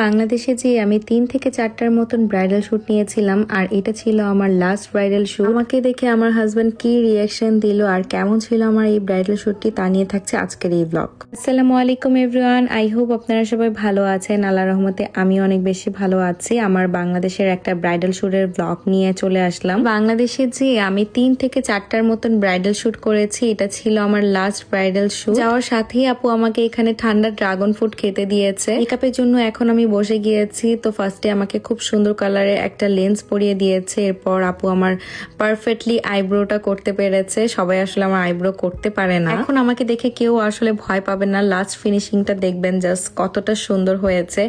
বাংলাদেশে যে আমি 3 থেকে 4টার মতন ব্রাইডাল শুট নিয়েছিলাম আর এটা ছিল আমার লাস্ট ব্রাইডাল শুট। আমাকে দেখে আমার হাজবেন্ড কি রিয়াকশন দিল আর কেমন ছিল আমার এই ব্রাইডাল শুটটি তা নিয়ে থাকছে আজকের এই ব্লগ। আসসালামু আলাইকুম এভরিওয়ান, আই হোপ আপনারা সবাই ভালো আছেন। আল্লাহর রহমতে আমি অনেক বেশি ভালো আছি। আমার বাংলাদেশের একটা ব্রাইডাল শুটের ব্লগ নিয়ে চলে আসলাম। বাংলাদেশে যে আমি 3 থেকে 4টার মতন ব্রাইডাল শুট করেছি, এটা ছিল আমার লাস্ট ব্রাইডাল শুট। যাওয়ার সাথেই আপু আমাকে এখানে ঠান্ডা ড্রাগন ফ্রুট খেতে দিয়েছে। মেকআপের জন্য এখন আমি বসে গিয়েছি। তো ফার্স্টে আমাকে খুব সুন্দর কালারের একটা লেন্স পরিয়ে দিয়েছে। এরপর আপু আমার পারফেক্টলি আইব্রোটা করতে পেরেছে। সবাই আসলে আমার আইব্রো করতে পারে না। এখন আমাকে দেখে কেউ আসলে ভয় পাবে না, লাস্ট ফিনিশিংটা দেখবেন জাস্ট কতটা সুন্দর হয়েছে।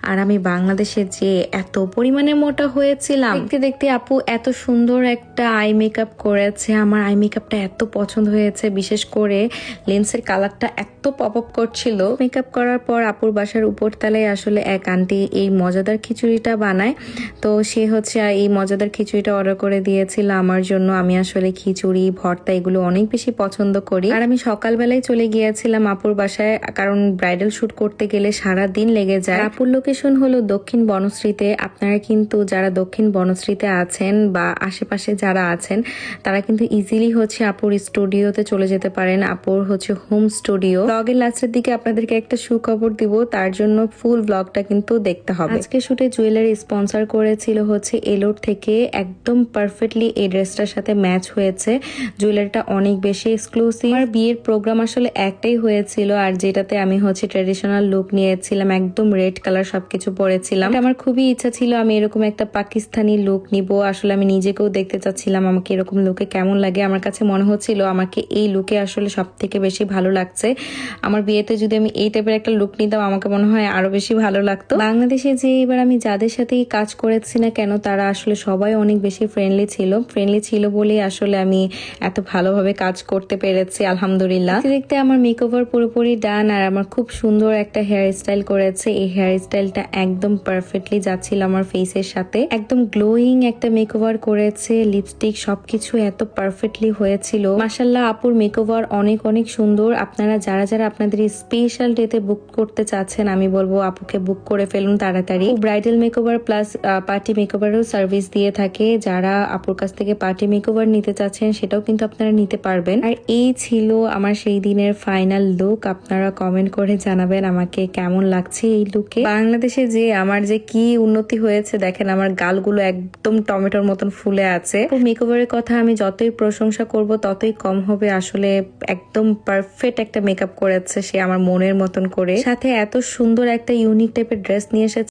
আর আমি বাংলাদেশে যে এত পরিমাণে মোটা হয়েছিলাম, দেখতে দেখতে আপু এত সুন্দর একটা আই মেকআপ করেছে। আমার আই মেকআপটা এত পছন্দ হয়েছে, বিশেষ করে লেন্সের কালারটা এত পপ আপ করছিল। মেকআপ করার পর আপুর বাসার উপর তলায় আসলে এক আন্টি এই মজাদার খিচুড়িটা বানায়। তো সে হচ্ছে এই মজাদার খিচুড়িটা অর্ডার করে দিয়েছিল আমার জন্য। আমি আসলে খিচুড়ি ভর্তা এগুলো অনেক বেশি পছন্দ করি। আর আমি সকালবেলায় চলে গিয়েছিলাম আপুর বাসায়, কারণ ব্রাইডাল শুট করতে গেলে সারা দিন লেগে যায়। আপুর লোকেশন হলো দক্ষিণ বনশ্রীতে। আপনারা কিন্তু যারা দক্ষিণ বনশ্রীতে আছেন বা আশেপাশে যারা আছেন তারা কিন্তু ইজিলি হচ্ছে আপুর স্টুডিওতে চলে যেতে পারেন। আপুর হচ্ছে হোম স্টুডিও। ব্লগের লাস্টের দিকে আপনাদেরকে একটা সুখবর দিব, তার জন্য ফুল ব্লগটা কিন্তু দেখতে হবে। আজকে শুটে জুয়েলারি স্পন্সর করেছিল হচ্ছে এলোর থেকে। একদম পারফেক্টলি এই ড্রেসটার সাথে ম্যাচ হয়েছে। জুয়েলারিটা অনেক বেশি এক্সক্লুসিভ। আমার বিয়ের প্রোগ্রাম আসলে একটাই হয়েছিল, আর যেটাতে আমি হচ্ছে ট্রেডিশনাল লুক নিয়েছিলাম, একদম রেড কালার সবকিছু পরেছিলাম। আমার খুবই ইচ্ছা ছিল আমি এরকম একটা পাকিস্তানি লুক নিব। আসলে আমি নিজেকেও দেখতে চাচ্ছিলাম আমাকে এরকম লুকে কেমন লাগে। আমার কাছে মনে হচ্ছিল আমাকে এই লুকে আসলে সব থেকে বেশি ভালো লাগছে। আমার বিয়েতে যদি আমি এই টাইপের একটা লুক নিতাম আমাকে মনে হয় আরো বেশি ভালো লাগতো। বাংলাদেশে যে এবার আমি যাদের সাথেই কাজ করেছি না কেন তারা আসলে সবাই অনেক বেশি ফ্রেন্ডলি ছিল বলেই আসলে আমি এত ভালোভাবে কাজ করতে পেরেছি আলহামদুলিল্লাহ। দেখতে আমার মেকওভার পুরোপুরি ডান, আর আমার খুব সুন্দর একটা হেয়ার স্টাইল করেছে। এই হেয়ার স্টাইলটা একদম পারফেক্টলি যাচ্ছিল আমার ফেসের সাথে। একদম গ্লোয়িং একটা মেকওভার করেছে, লিপস্টিক সবকিছু এত পারফেক্টলি হয়েছিল। মাশাআল্লাহ আপুর মেকওভার অনেক অনেক সুন্দর। আপনারা যারা যারা আপনাদের স্পেশাল ডেতে বুক করতে চাচ্ছেন আমি বলবো আপুকে বুক করে ফেলুন তাড়াতাড়ি। ব্রাইডাল মেকওভার প্লাস পার্টি মেকওভারও সার্ভিস দিয়ে থাকে। যারা আপুর কাছ থেকে পার্টি মেকওভার নিতে চাচ্ছেন সেটাও কিন্তু আপনারা নিতে পারবেন। আর এই ছিল আমার সেই দিনের ফাইনাল লুক। আপনারা কমেন্ট করে জানাবেন আমাকে কেমন লাগছে এই লুকে। বাংলাদেশে যে আমার যে কি উন্নতি হয়েছে দেখেন, আমার গালগুলো একদম টমেটোর মতন ফুলে আছে। মেকওভারের কথা আমি যতই প্রশংসা করব ততই কম হবে। আসলে একদম পারফেক্ট একটা মেকআপ করেছে সে আমার মনের মতন করে, সাথে এত সুন্দর একটা ইউনিক টাইপের ড্রেস নিয়ে এসেছে।